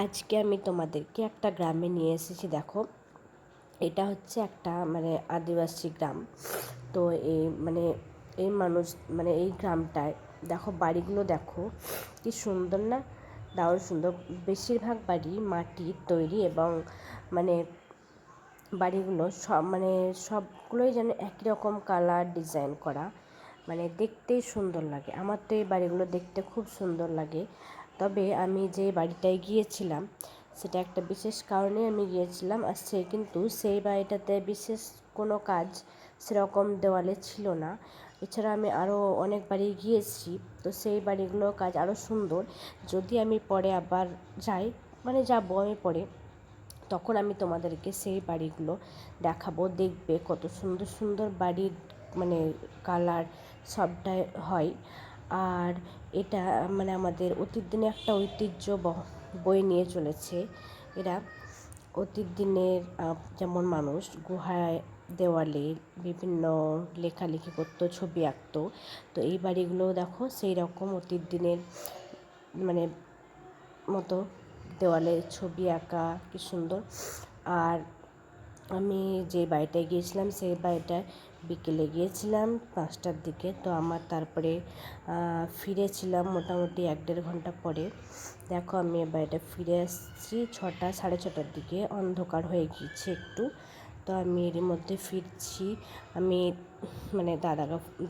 আজকে আমি তোমাদেরকে একটা গ্রামে নিয়ে এসেছি। দেখো, এটা হচ্ছে একটা আদিবাসী গ্রাম। তো এই মানুষ এই গ্রামটায় দেখো, বাড়িগুলো দেখো কি সুন্দর না, দারুণ সুন্দর। বেশিরভাগ বাড়ি মাটির তৈরি এবং মানে বাড়িগুলো সবগুলোই যেন একই রকম কালার ডিজাইন করা, দেখতেই সুন্দর লাগে। আমার তো এই বাড়িগুলো দেখতে খুব সুন্দর লাগে। তবে আমি যে বাড়িটায় গিয়েছিলাম সেটা একটা বিশেষ কারণে আমি গিয়েছিলাম। আর কিন্তু সেই বাড়িটাতে বিশেষ কোনো কাজ সেরকম দেওয়ালে ছিল না। এছাড়া আমি আরও অনেক বাড়ি গিয়েছি, তো সেই বাড়িগুলোর কাজ আরও সুন্দর। যদি আমি পরে আবার যাই, যাবো আমি পরে, তখন আমি তোমাদেরকে সেই বাড়িগুলো দেখাবো। দেখবে কত সুন্দর সুন্দর বাড়ির কালার সবটাই হয়। আর এটা আমাদের অতীত দিনে একটা ঐতিহ্য বয়ে নিয়ে চলেছে এরা। অতীত দিনের যেমন মানুষ গুহায় দেওয়ালে বিভিন্ন লেখালেখি করতো, ছবি আঁকতো। তো এই বাড়িগুলো দেখো সেই রকম অতীত দিনের মতো দেওয়ালে ছবি আঁকা, কি সুন্দর। আর আমি যে বাড়িটায় গিয়েছিলাম সেই বাড়িটায় বিকেলে গিয়েছিলাম 5টার দিকে। তো আমার তারপরে ফিরেছিলাম মোটামুটি 1-1.5 ঘন্টা পরে। দেখো, আমি এ বাড়িটা ফিরে আসছি 6টা, 6:30টার দিকে। অন্ধকার হয়ে গিয়েছে একটু। তো আমি এর মধ্যে ফিরছি। আমি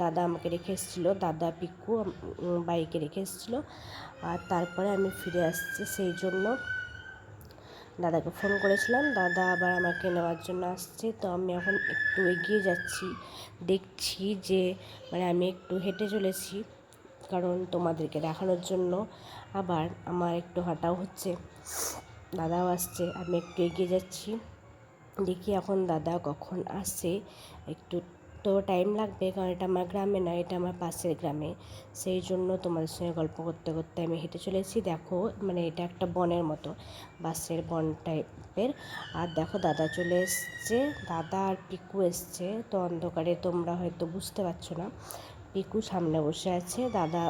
দাদা আমাকে রেখে এসেছিলো, দাদা পিকু বাইকে রেখে এসেছিলো। আর তারপরে আমি ফিরে আসছি, সেই জন্য দাদাকে ফোন করেছিলাম। দাদা আবার আমাকে নেওয়ার জন্য আসছে। তো আমি এখন একটু এগিয়ে যাচ্ছি, দেখছি যে আমি একটু হেঁটে চলেছি, কারণ তোমাদেরকে দেখানোর জন্য। আবার আমার একটু হাঁটাও হচ্ছে, দাদাও আসছে। আমি একটু এগিয়ে যাচ্ছি, দেখি এখন দাদা কখন আসে। একটু তো টাইম লাগবে, কারণ এটা আমার গ্রামে না, এটা আমার পাশের গ্রামে। সেই জন্য তোমাদের সঙ্গে গল্প করতে করতে আমি হেঁটে চলেছি। দেখো, এটা একটা বনের মতো, বাঁশের বন টাইপের। আর দেখো, দাদা চলে এসছে, দাদা আর পিকু এসছে। তো অন্ধকারে তোমরা হয়তো বুঝতে পারছো না। পিকু সামনে বসে আছে, দাদা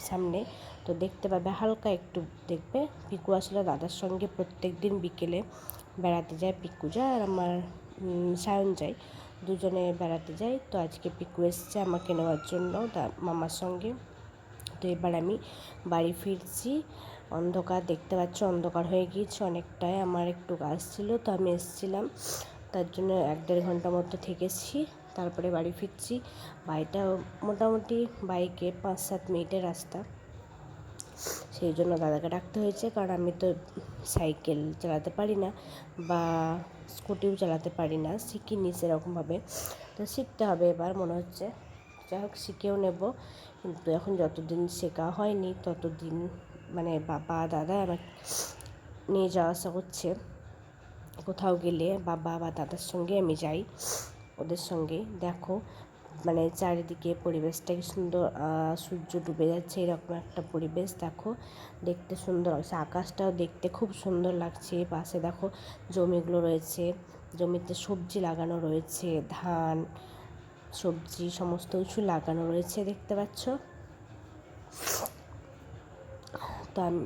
সামনে। তো দেখতে পাবে, হালকা একটু দেখবে। পিকু আসলে দাদার সঙ্গে প্রত্যেক দিন বিকেলে বেড়াতে যায়। পিকু যায় আর আমার সায়ন যায়, দুজনে বেড়াতে যায়। তো আজকে পিকু এসছে আমাকে নেওয়ার জন্য মামার সঙ্গে। তো এবার আমি বাড়ি ফিরছি। অন্ধকার, দেখতে পাচ্ছ অন্ধকার হয়ে গিয়েছে অনেকটাই। আমার একটু কাজ ছিল, তো আমি এসেছিলাম, তার জন্য 1-1.5 ঘন্টা মতো থেকেছি। তারপরে বাড়ি ফিরছি। বাড়িটা মোটামুটি বাইকে 5-7 মিনিটের রাস্তা। সেই জন্য দাদাকে ডাকতে হয়েছে, কারণ আমি তো সাইকেল চালাতে পারি না বা স্কুটিও চালাতে পারি না, শিখিনি সেরকমভাবে। তো শিখতে হবে এবার মনে হচ্ছে। যাই হোক, শিখেও নেব। কিন্তু এখন যতদিন শেখা হয়নি ততদিন বাবা দাদা আমার নিয়ে যাওয়া আসা করছে। কোথাও গেলে বাবা বা দাদার সঙ্গে আমি যাই, ওদের সঙ্গে। দেখো, চারিদিকে পরিবেশটা কি সুন্দর, সূর্য ডুবে যাচ্ছে, এরকম একটা পরিবেশ। দেখো, দেখতে সুন্দর লাগছে, আকাশটাও দেখতে খুব সুন্দর লাগছে। পাশে দেখো জমিগুলো রয়েছে, জমিতে সবজি লাগানো রয়েছে, ধান সবজি সমস্ত কিছু লাগানো রয়েছে, দেখতে পাচ্ছ। তো আমি